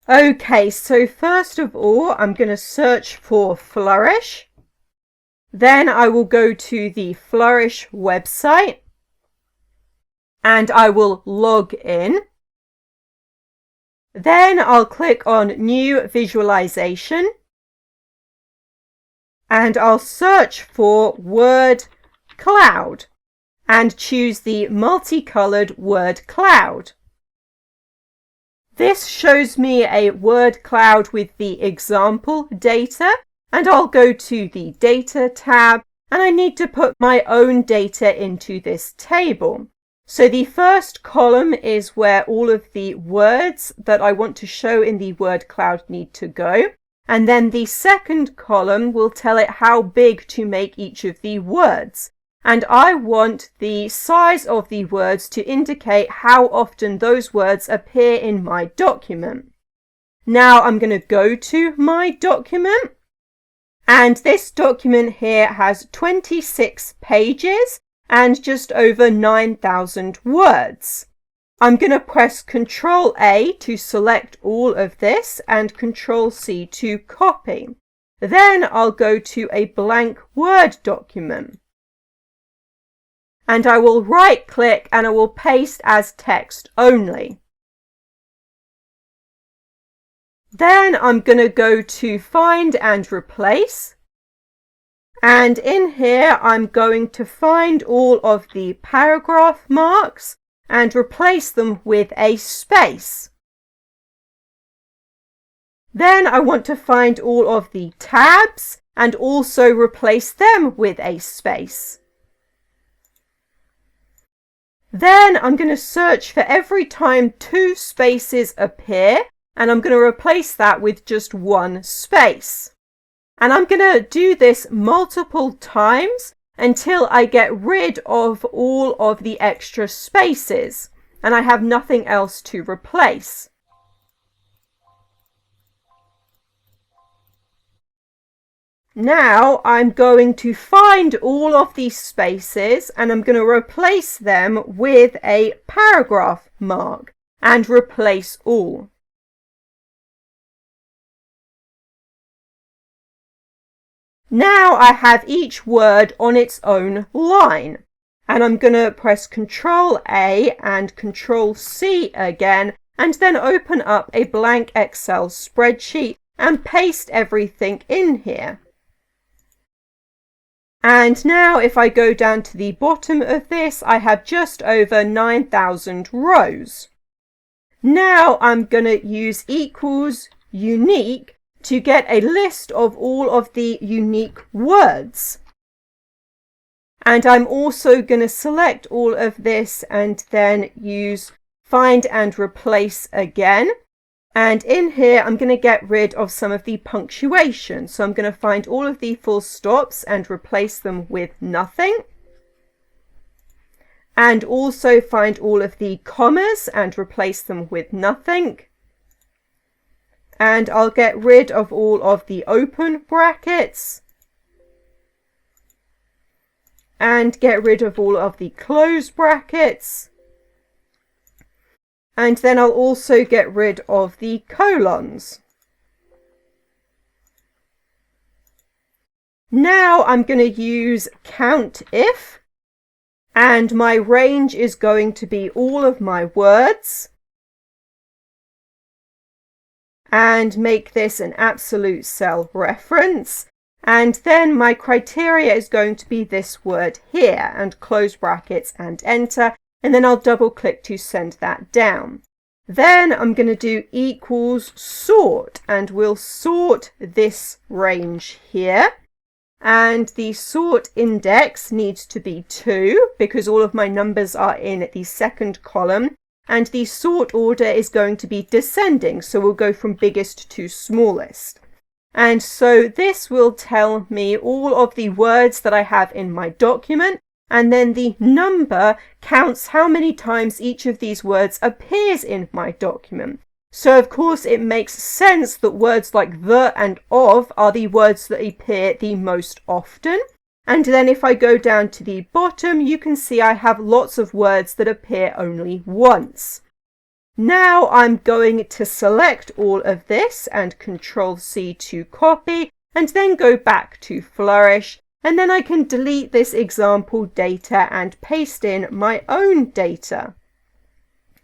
Okay, so first of all, I'm going to search for Flourish. Then I will go to the Flourish website and I will log in. Then I'll click on New Visualization and I'll search for word cloud and choose the multicolored word cloud. This shows me a word cloud with the example data, and I'll go to the Data tab and I need to put my own data into this table. So the first column is where all of the words that I want to show in the word cloud need to go. And then the second column will tell it how big to make each of the words. And I want the size of the words to indicate how often those words appear in my document. Now I'm going to go to my document, and this document here has 26 pages and just over 9,000 words. I'm going to press Ctrl A to select all of this and Ctrl C to copy. Then I'll go to a blank Word document. And I will right click and I will paste as text only. Then I'm going to go to Find and Replace. And in here I'm going to find all of the paragraph marks and replace them with a space. Then I want to find all of the tabs and also replace them with a space. Then I'm going to search for every time 2 spaces appear, and I'm going to replace that with just 1 space. And I'm going to do this multiple times until I get rid of all of the extra spaces and I have nothing else to replace. Now I'm going to find all of these spaces and I'm going to replace them with a paragraph mark and replace all. Now I have each word on its own line, and I'm going to press Ctrl A and Ctrl C again, and then open up a blank Excel spreadsheet and paste everything in here. And now if I go down to the bottom of this, I have just over 9,000 rows. Now I'm going to use equals unique to get a list of all of the unique words. And I'm also going to select all of this and then use find and replace again. And in here, I'm going to get rid of some of the punctuation. So I'm going to find all of the full stops and replace them with nothing. And also find all of the commas and replace them with nothing. And I'll get rid of all of the open brackets and get rid of all of the close brackets. And then I'll also get rid of the colons. Now I'm going to use count if, and my range is going to be all of my words. And make this an absolute cell reference. And then my criteria is going to be this word here, and close brackets and enter. And then I'll double click to send that down. Then I'm going to do equals sort, and we'll sort this range here. And the sort index needs to be 2 because all of my numbers are in the second column. And the sort order is going to be descending, so we'll go from biggest to smallest. And so this will tell me all of the words that I have in my document, and then the number counts how many times each of these words appears in my document. So of course it makes sense that words like the and of are the words that appear the most often. And then if I go down to the bottom, you can see I have lots of words that appear only once. Now I'm going to select all of this and Control-C to copy, and then go back to Flourish, and then I can delete this example data and paste in my own data.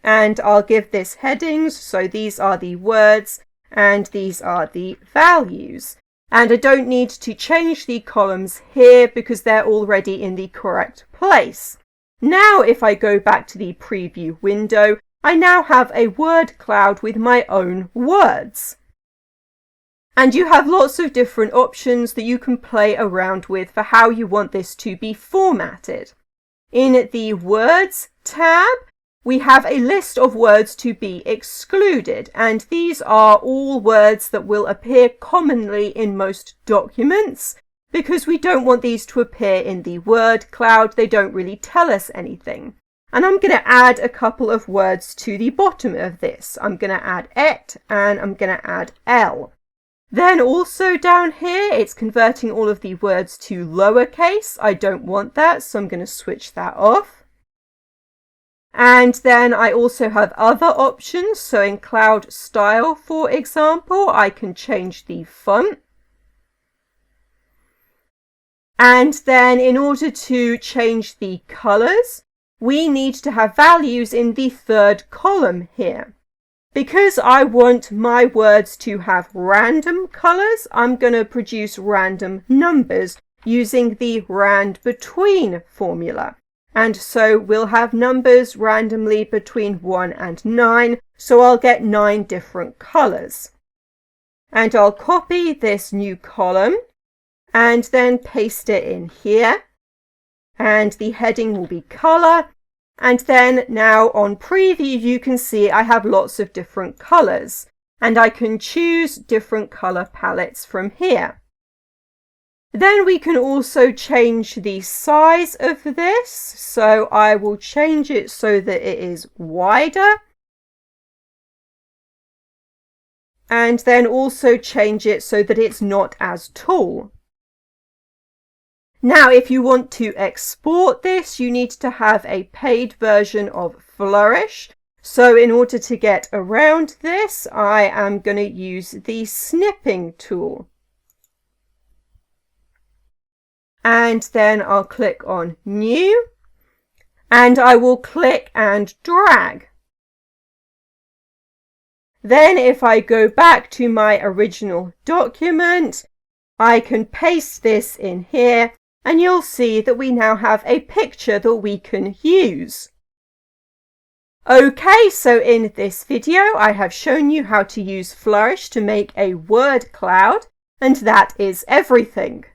And I'll give this headings, so these are the words and these are the values. And I don't need to change the columns here because they're already in the correct place. Now if I go back to the preview window, I now have a word cloud with my own words. And you have lots of different options that you can play around with for how you want this to be formatted. In the Words tab, we have a list of words to be excluded, and these are all words that will appear commonly in most documents, because we don't want these to appear in the word cloud. They don't really tell us anything. And I'm going to add a couple of words to the bottom of this. I'm going to add et and I'm going to add l. Then also down here, it's converting all of the words to lowercase. I don't want that, so I'm going to switch that off. And then I also have other options. So in Cloud Style, for example, I can change the font. And then in order to change the colors, we need to have values in the third column here. Because I want my words to have random colors, I'm going to produce random numbers using the rand between formula. And so we'll have numbers randomly between 1 and 9, so I'll get 9 different colors. And I'll copy this new column and then paste it in here. And the heading will be color. And then now on preview, you can see I have lots of different colors, and I can choose different color palettes from here. Then we can also change the size of this. So I will change it so that it is wider. And then also change it so that it's not as tall. Now, if you want to export this, you need to have a paid version of Flourish. So in order to get around this, I am going to use the snipping tool. And then I'll click on New, and I will click and drag. Then if I go back to my original document, I can paste this in here. And you'll see that we now have a picture that we can use. Okay, so in this video, I have shown you how to use Flourish to make a word cloud, and that is everything.